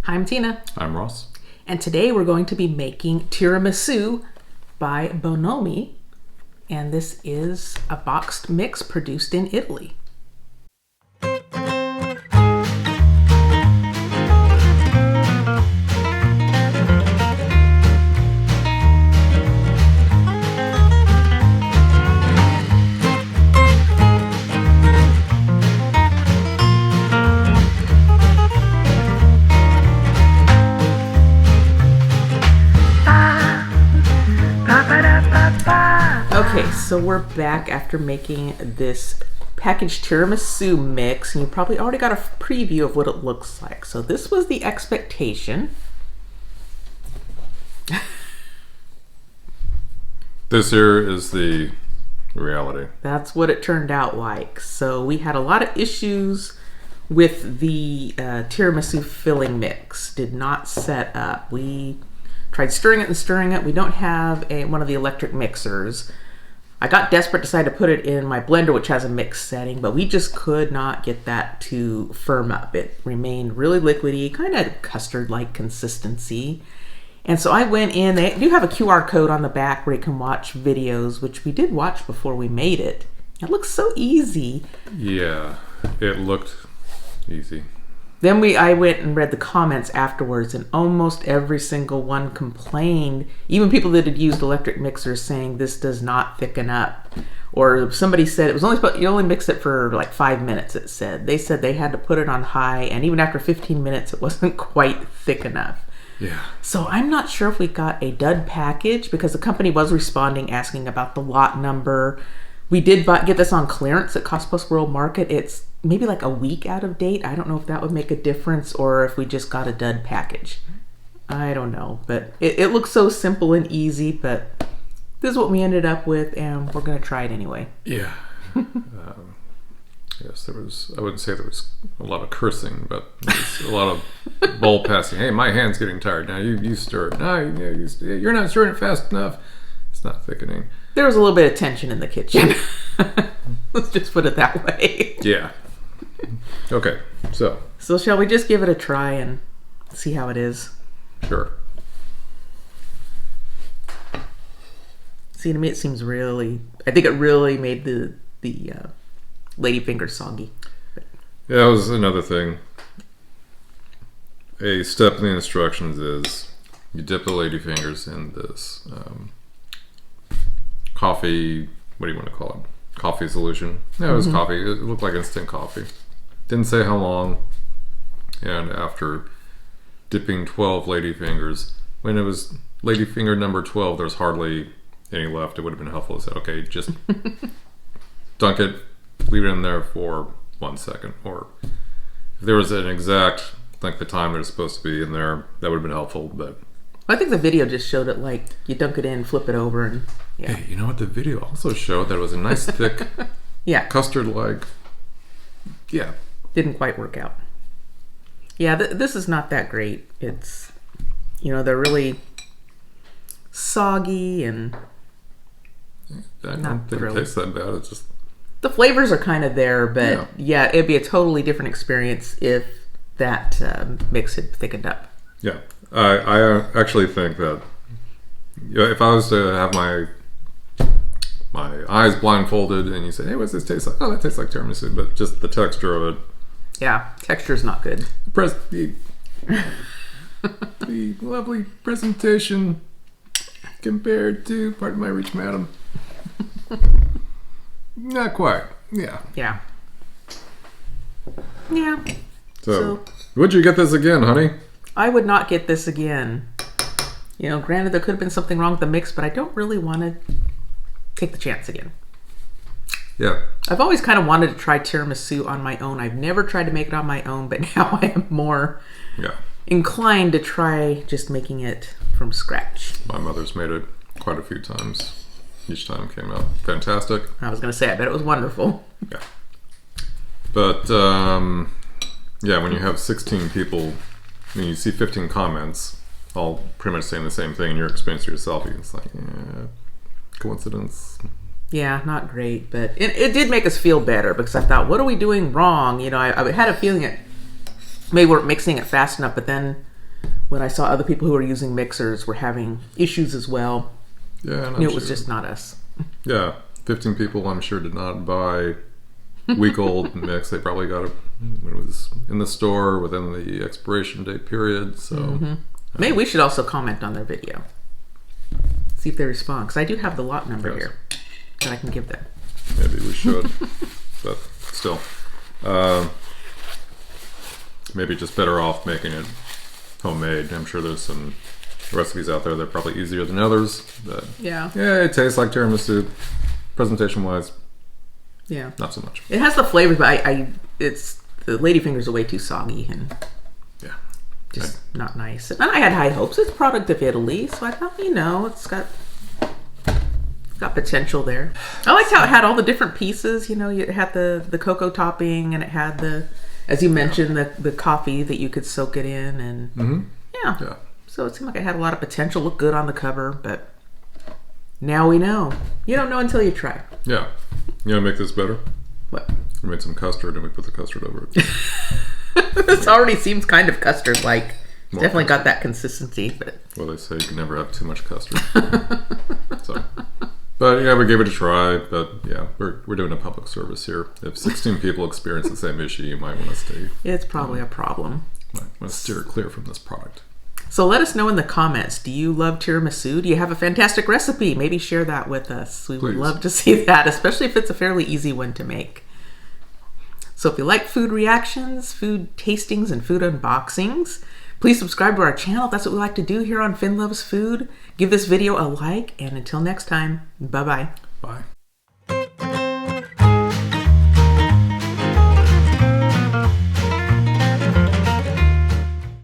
Hi, I'm Tina. I'm Ross. And today we're going to be making tiramisu by Bonomi. And this is a boxed mix produced in Italy. Okay, so we're back after making this packaged tiramisu mix, and you probably already got a preview of what it looks like. So this was the expectation. This here is the reality. That's what it turned out like. So we had a lot of issues with the tiramisu filling mix. Did not set up. We tried stirring it and stirring it. We don't have one of the electric mixers. I got desperate, decided to put it in my blender, which has a mix setting, but we just could not get that to firm up. It remained really liquidy, kind of custard-like consistency. And so I went in. They do have a QR code on the back where you can watch videos, which we did watch before we made it. It looks so easy. Yeah, it looked easy. Then I went and read the comments afterwards, and almost every single one complained, even people that had used electric mixers, saying this does not thicken up. Or somebody said it was you only mix it for like 5 minutes, it said. They said they had to put it on high, and even after 15 minutes, it wasn't quite thick enough. Yeah. So I'm not sure if we got a dud package, because the company was responding, asking about the lot number. We did get this on clearance at Cost Plus World Market. It's maybe like a week out of date. I don't know if that would make a difference or if we just got a dud package. I don't know, but it looks so simple and easy, but this is what we ended up with, and we're going to try it anyway. Yeah. Yes, I wouldn't say there was a lot of cursing, but there was a lot of bowl passing. Hey, my hand's getting tired. Now you stir it. No, you're not stirring it fast enough. It's not thickening. There was a little bit of tension in the kitchen. Let's just put it that way. Yeah. Okay, so shall we just give it a try and see how it is? Sure. See, to me it seems I think it really made the ladyfinger soggy. Yeah, that was another thing. A step in the instructions is you dip the ladyfingers in this coffee, what do you want to call it? Coffee solution. Yeah, it was coffee. It looked like instant coffee. Didn't say how long. And after dipping 12 ladyfingers, when it was ladyfinger number 12, there's hardly any left. It would have been helpful to say, okay, just dunk it, leave it in there for 1 second. Or if there was an exact length of time that it's supposed to be in there, that would have been helpful. But I think the video just showed it like you dunk it in, flip it over, and yeah. Hey, you know what? The video also showed that it was a nice thick, custard-like. Yeah. Didn't quite work out. Yeah, this is not that great. It's, they're really soggy and I don't think it tastes that bad. It's just the flavors are kind of there, but yeah, it'd be a totally different experience if that mix had thickened up. Yeah, I actually think that if I was to have my eyes blindfolded and you say, hey, what's this taste like? Oh, that tastes like tiramisu, but just the texture of it. Yeah, texture's not good. The lovely presentation compared to, pardon my reach, madam. Not quite. Yeah. Yeah. Yeah. So, would you get this again, honey? I would not get this again. Granted, there could have been something wrong with the mix, but I don't really want to take the chance again. Yeah. I've always kind of wanted to try tiramisu on my own. I've never tried to make it on my own, but now I am more inclined to try just making it from scratch. My mother's made it quite a few times. Each time came out fantastic. I was going to say, I bet it was wonderful. Yeah. But, when you have 16 people and you see 15 comments, all pretty much saying the same thing in your experience yourself, it's like, coincidence. Yeah, not great, but it did make us feel better, because I thought, what are we doing wrong? I had a feeling maybe we're mixing it fast enough, but then when I saw other people who were using mixers were having issues as well. Yeah, and It was just not us. Yeah, 15 people I'm sure did not buy week-old mix. They probably got it when it was in the store within the expiration date period. So Maybe we should also comment on their video. See if they respond. Because I do have the lot number here that I can give them. Maybe we should. But still. Maybe just better off making it homemade. I'm sure there's some recipes out there that are probably easier than others. But Yeah. it tastes like tiramisu. Presentation-wise, Yeah. not so much. It has the flavor, but it's the ladyfingers are way too soggy and Yeah. just not nice. And I had high hopes. It's a product of Italy, so I thought, it's got potential there. I liked how it had all the different pieces. It had the cocoa topping, and it had as you mentioned, the coffee that you could soak it in, and Yeah. So it seemed like it had a lot of potential. Looked good on the cover, but now we know. You don't know until you try. Yeah. You know, make this better. What? We made some custard and we put the custard over it. This already seems kind of custard-like. It's More definitely got custard. that consistency, but Well, they say you can never have too much custard. But yeah, we gave it a try. But yeah, we're doing a public service here. If 16 people experience the same issue, you might want to it's probably a problem. steer clear from this product. So let us know in the comments. Do you love tiramisu? Do you have a fantastic recipe? Maybe share that with us. We would Please. love to see that, especially if it's a fairly easy one to make. So if you like food reactions, food tastings, and food unboxings, please subscribe to our channel. That's what we like to do here on Finn Loves Food. Give this video a like, and until next time, bye-bye. Bye.